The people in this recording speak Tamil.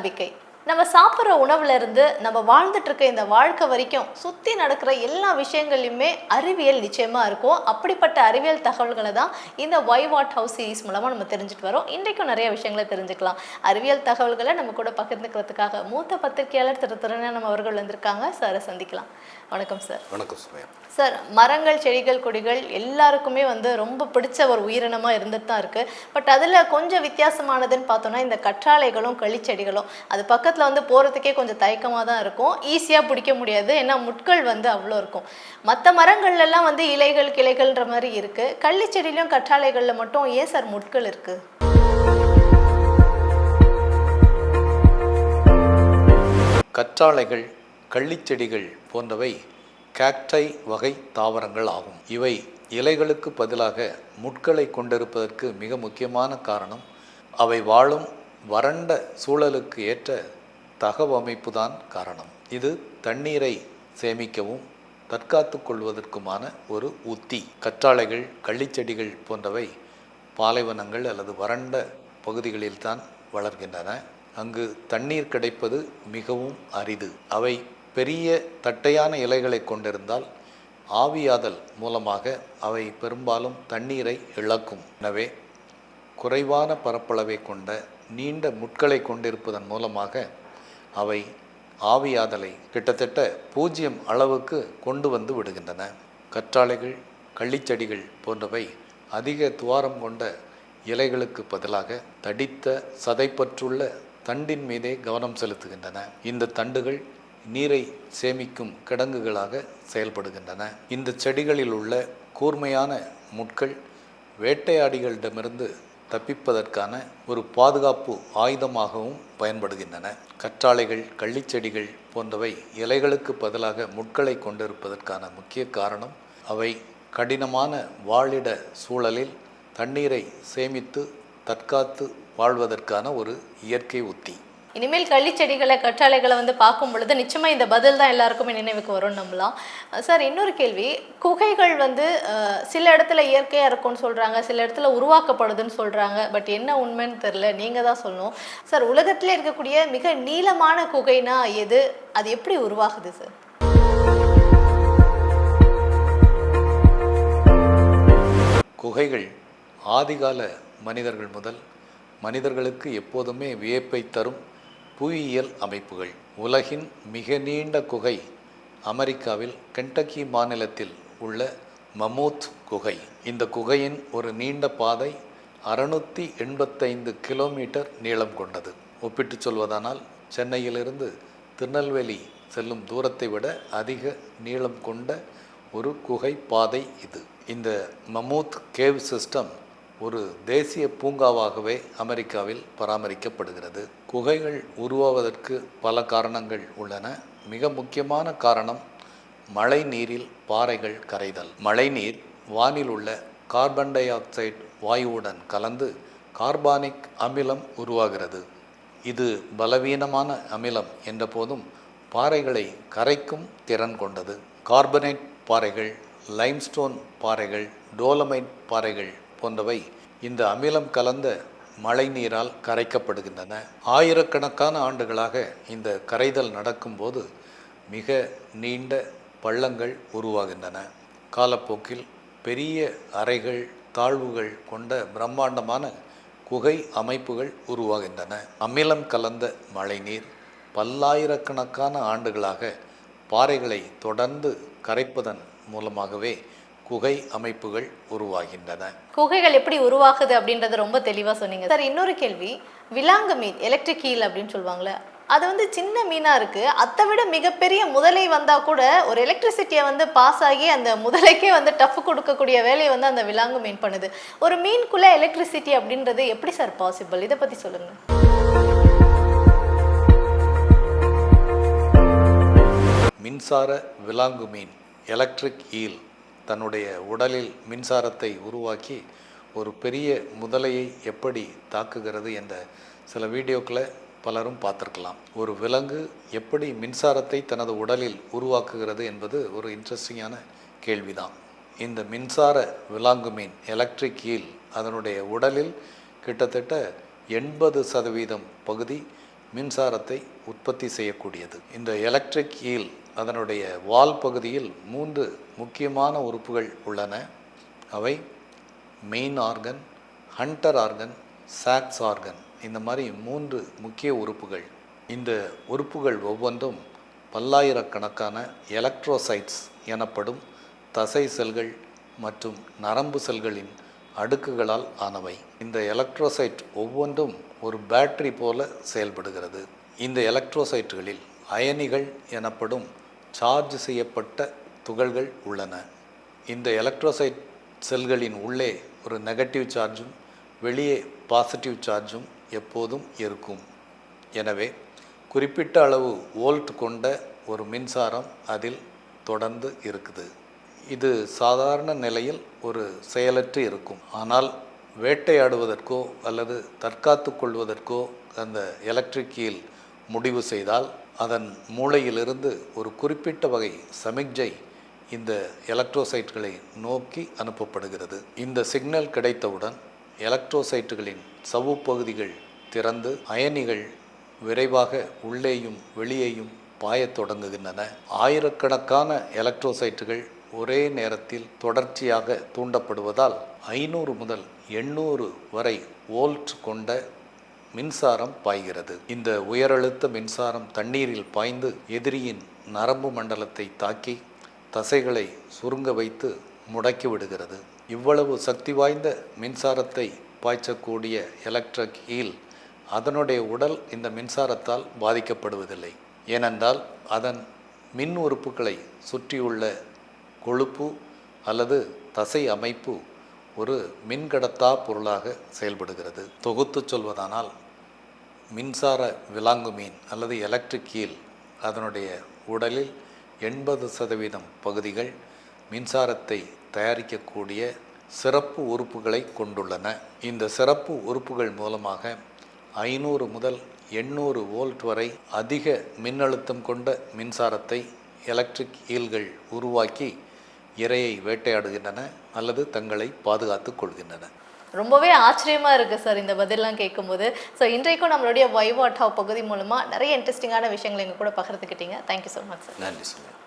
நம்பிக்கை. நம்ம சாப்பிட்ற உணவுல இருந்து நம்ம வாழ்ந்துட்டு இருக்க இந்த வாழ்க்கை வரைக்கும் சுத்தி நடக்கிற எல்லா விஷயங்கள்லையுமே அறிவியல் நிச்சயமா இருக்கும். அப்படிப்பட்ட அறிவியல் தகவல்களை தான் இந்த ஒய் வாட் ஹவுஸ் சீரிஸ் மூலமா நம்ம தெரிஞ்சுட்டு வரோம். இன்றைக்கும் நிறைய விஷயங்களை தெரிஞ்சுக்கலாம். அறிவியல் தகவல்களை நம்ம கூட பகிர்ந்துக்கிறதுக்காக மூத்த பத்திரிகையாளர் திரு திருஞானம் அவர்கள் வந்திருக்காங்க. சாரை சந்திக்கலாம். வணக்கம் சார். வணக்கம் சுமையா. சார், மரங்கள், செடிகள், கொடிகள் எல்லாருக்குமே ரொம்ப பிடிச்ச ஒரு உயிரினமாக இருந்துட்டு தான் இருக்குது. பட் அதில் கொஞ்சம் வித்தியாசமானதுன்னு பார்த்தோன்னா இந்த கற்றாழைகளும் களிச்செடிகளும். அது பக்கத்தில் போகிறதுக்கே கொஞ்சம் தயக்கமாக தான் இருக்கும். ஈஸியாக பிடிக்க முடியாது, ஏன்னா முட்கள் அவ்வளோ இருக்கும். மற்ற மரங்கள்லாம் இலைகள் கிளைகள்ன்ற மாதிரி இருக்குது. களிச்செடியிலையும் கற்றாழைகளில் மட்டும் ஏன் சார் முட்கள் இருக்குது? கற்றாழைகள், கள்ளிச்செடிகள் போன்றவை கேக்டை வகை தாவரங்கள் ஆகும். இவை இலைகளுக்கு பதிலாக முட்களை கொண்டிருப்பதற்கு மிக முக்கியமான காரணம் அவை வாழும் வறண்ட சூழலுக்கு ஏற்ற தகவமைப்பு தான் காரணம். இது தண்ணீரை சேமிக்கவும் தற்காத்து கொள்வதற்குமான ஒரு உத்தி. கற்றாழைகள், கள்ளிச்செடிகள் போன்றவை பாலைவனங்கள் அல்லது வறண்ட பகுதிகளில்தான் வளர்கின்றன. அங்கு தண்ணீர் கிடைப்பது மிகவும் அரிது. அவை பெரிய தட்டையான இலைகளை கொண்டிருந்தால் ஆவியாதல் மூலமாக அவை பெரும்பாலும் தண்ணீரை இழக்கும். எனவே குறைவான பரப்பளவை கொண்ட நீண்ட முட்களை கொண்டிருப்பதன் மூலமாக அவை ஆவியாதலை கிட்டத்தட்ட 0 அளவுக்கு கொண்டு வந்து விடுகின்றன. கற்றாழைகள், கள்ளிச்செடிகள் போன்றவை அதிக துவாரம் கொண்ட இலைகளுக்கு பதிலாக தடித்த சதைப்பற்றுள்ள தண்டின் மீதே கவனம் செலுத்துகின்றன. இந்த தண்டுகள் நீரை சேமிக்கும் கிடங்குகளாக செயல்படுகின்றன. இந்த செடிகளில் உள்ள கூர்மையான முட்கள் வேட்டையாடிகளிடமிருந்து தப்பிப்பதற்கான ஒரு பாதுகாப்பு ஆயுதமாகவும் பயன்படுகின்றன. கற்றாழைகள், கள்ளிச்செடிகள் போன்றவை இலைகளுக்கு பதிலாக முட்களை கொண்டிருப்பதற்கான முக்கிய காரணம் அவை கடினமான வாழிட சூழலில் தண்ணீரை சேமித்து தற்காத்து வாழ்வதற்கான ஒரு இயற்கை உத்தி. இனிமேல் கள்ளிச்செடிகளை, கற்றாழைகளை பார்க்கும் பொழுது நிச்சயமாக இந்த பதில் தான் எல்லாருக்குமே நினைவுக்கு வரும்னு நம்பலாம். சார், இன்னொரு கேள்வி. குகைகள் சில இடத்துல இயற்கையாக இருக்கும்னு சொல்கிறாங்க, சில இடத்துல உருவாக்கப்படுதுன்னு சொல்கிறாங்க. பட் என்ன உண்மைன்னு தெரில, நீங்கள் தான் சொல்லணும். சார், உலகத்திலே இருக்கக்கூடிய மிக நீளமான குகைனா எது? அது எப்படி உருவாகுது சார்? குகைகள் ஆதிகால மனிதர்கள் முதல் மனிதர்களுக்கு எப்போதுமே வியப்பை தரும் புவியியல் அமைப்புகள். உலகின் மிக நீண்ட குகை அமெரிக்காவில் கென்டக்கி மாநிலத்தில் உள்ள மமூத் குகை. இந்த குகையின் ஒரு நீண்ட பாதை 685 கிலோமீட்டர் நீளம் கொண்டது. ஒப்பிட்டு சொல்வதானால் சென்னையிலிருந்து திருநெல்வேலி செல்லும் தூரத்தை விட அதிக நீளம் கொண்ட ஒரு குகை பாதை இது. இந்த மமூத் கேவ் சிஸ்டம் ஒரு தேசிய பூங்காவாகவே அமெரிக்காவில் பராமரிக்கப்படுகிறது. குகைகள் உருவாவதற்கு பல காரணங்கள் உள்ளன. மிக முக்கியமான காரணம் மழை நீரில் பாறைகள் கரைதல். மழை நீர் வானில் உள்ள கார்பன் டை ஆக்சைடு வாயுவுடன் கலந்து கார்பானிக் அமிலம் உருவாகிறது. இது பலவீனமான அமிலம் என்ற போதும் பாறைகளை கரைக்கும் திறன் கொண்டது. கார்பனேட் பாறைகள், லைம்ஸ்டோன் பாறைகள், டோலமைட் பாறைகள் போன்றவை இந்த அமிலம் கலந்த மழை நீரால் கரைக்கப்படுகின்றன. ஆயிரக்கணக்கான ஆண்டுகளாக இந்த கரைதல் நடக்கும்போது மிக நீண்ட பள்ளங்கள் உருவாகின்றன. காலப்போக்கில் பெரிய அறைகள், தாழ்வுகள் கொண்ட பிரம்மாண்டமான குகை அமைப்புகள் உருவாகின்றன. அமிலம் கலந்த மழைநீர் பல்லாயிரக்கணக்கான ஆண்டுகளாக பாறைகளை தொடர்ந்து கரைப்பதன் மூலமாகவே குகை அமைப்புகள் உருவாகின்றன. குகைகள் எப்படி உருவாகுது அப்படின்றது ரொம்ப தெளிவாக சொன்னீங்க சார். இன்னொரு கேள்வி. விலாங்கு மீன், எலக்ட்ரிக் ஈல் அப்படின்னு சொல்லுவாங்களே, அது சின்ன மீனாக இருக்குது. அதை விட மிகப்பெரிய முதலை வந்தால் கூட ஒரு எலக்ட்ரிசிட்டியை பாஸ் ஆகி அந்த முதலைக்கே டஃப் கொடுக்கக்கூடிய வேலையை அந்த விலாங்கு மீன் பண்ணுது. ஒரு மீனுக்குள்ளே எலக்ட்ரிசிட்டி அப்படின்றது எப்படி சார் பாசிபிள்? இதை பற்றி சொல்லுங்கள். மின்சார விலாங்கு மீன், எலக்ட்ரிக் ஈல், தன்னுடைய உடலில் மின்சாரத்தை உருவாக்கி ஒரு பெரிய முதலையை எப்படி தாக்குகிறது என்ற சில வீடியோக்களை பலரும் பார்த்துருக்கலாம். ஒரு விலங்கு எப்படி மின்சாரத்தை தனது உடலில் உருவாக்குகிறது என்பது ஒரு இன்ட்ரெஸ்டிங்கான கேள்விதான். இந்த மின்சார விலாங்கு மீன், எலக்ட்ரிக் ஈல், அதனுடைய உடலில் கிட்டத்தட்ட 80% பகுதி மின்சாரத்தை உற்பத்தி செய்யக்கூடியது. இந்த எலக்ட்ரிக் ஈல் அதனுடைய வால் பகுதியில் 3 முக்கியமான உறுப்புகள் உள்ளன. அவை மெயின் ஆர்கன், ஹண்டர் ஆர்கன், சாக்ஸ் ஆர்கன். இந்த மாதிரி 3 முக்கிய உறுப்புகள். இந்த உறுப்புகள் ஒவ்வொன்றும் பல்லாயிரக்கணக்கான எலக்ட்ரோசைட்ஸ் எனப்படும் தசை செல்கள் மற்றும் நரம்பு செல்களின் அடுக்குகளால் ஆனவை. இந்த எலக்ட்ரோசைட் ஒவ்வொன்றும் ஒரு பேட்டரி போல செயல்படுகிறது. இந்த எலக்ட்ரோசைட்டுகளில் அயனிகள் எனப்படும் சார்ஜ் செய்யப்பட்ட துகள்கள் உள்ளன. இந்த எலக்ட்ரோசைட் செல்களின் உள்ளே ஒரு நெகட்டிவ் சார்ஜும் வெளியே பாசிட்டிவ் சார்ஜும் எப்போதும் இருக்கும். எனவே குறிப்பிட்ட அளவு வோல்ட் கொண்ட ஒரு மின்சாரம் அதில் தொடர்ந்து இருக்குது. இது சாதாரண நிலையில் ஒரு செயலற்று இருக்கும். ஆனால் வேட்டையாடுவதற்கோ அல்லது தற்காத்து கொள்வதற்கோ அந்த எலக்ட்ரிக் ஈல் முடிவு செய்தால் அதன் மூளையிலிருந்து ஒரு குறிப்பிட்ட வகை சமிக்ஞை இந்த எலக்ட்ரோசைட்டுகளை நோக்கி அனுப்பப்படுகிறது. இந்த சிக்னல் கிடைத்தவுடன் எலக்ட்ரோசைட்டுகளின் சவ்வுப்பகுதிகள் திறந்து அயனிகள் விரைவாக உள்ளேயும் வெளியேயும் பாயத் தொடங்குகின்றன. ஆயிரக்கணக்கான எலக்ட்ரோசைட்டுகள் ஒரே நேரத்தில் தொடர்ச்சியாக தூண்டப்படுவதால் 500 முதல் 800 வரை வோல்ட் கொண்ட மின்சாரம் பாய்கிறது. இந்த உயரழுத்த மின்சாரம் தண்ணீரில் பாய்ந்து எதிரியின் நரம்பு மண்டலத்தை தாக்கி தசைகளை சுருங்க வைத்து முடக்கி விடுகிறது. இவ்வளவு சக்தி வாய்ந்த மின்சாரத்தை பாய்ச்சக்கூடிய எலக்ட்ரிக் ஈல் அதனுடைய உடல் இந்த மின்சாரத்தால் பாதிக்கப்படுவதில்லை. ஏனென்றால் அதன் மின் உறுப்புகளை சுற்றியுள்ள கொழுப்பு அல்லது தசை அமைப்பு ஒரு மின்கடத்தா பொருளாக செயல்படுகிறது. தொகுத்து சொல்வதானால் மின்சார விலாங்கு மீன் அல்லது எலக்ட்ரிக் ஈல் அதனுடைய உடலில் 80% பகுதிகள் மின்சாரத்தை தயாரிக்கக்கூடிய சிறப்பு உறுப்புகளை கொண்டுள்ளன. இந்த சிறப்பு உறுப்புகள் மூலமாக 500 முதல் 800 வோல்ட் வரை அதிக மின்னழுத்தம் கொண்ட மின்சாரத்தை எலக்ட்ரிக் ஈல்கள் உருவாக்கி இரையை வேட்டையாடுகின்றன அல்லது தங்களை பாதுகாத்துக் கொள்கின்றன. ரொம்பவே ஆச்சரியமா இருக்கு சார் இந்த பதிலெலாம் கேட்கும்போது. ஸோ இன்றைக்கும் நம்மளுடைய வைவாட் ஹவ் பகுதி மூலமாக நிறைய இன்ட்ரெஸ்டிங்கான விஷயங்களை எங்கள் கூட பகிர்ந்துக்கிட்டீங்க. Thank you so much sir. நன்றி சொல்லுங்கள்.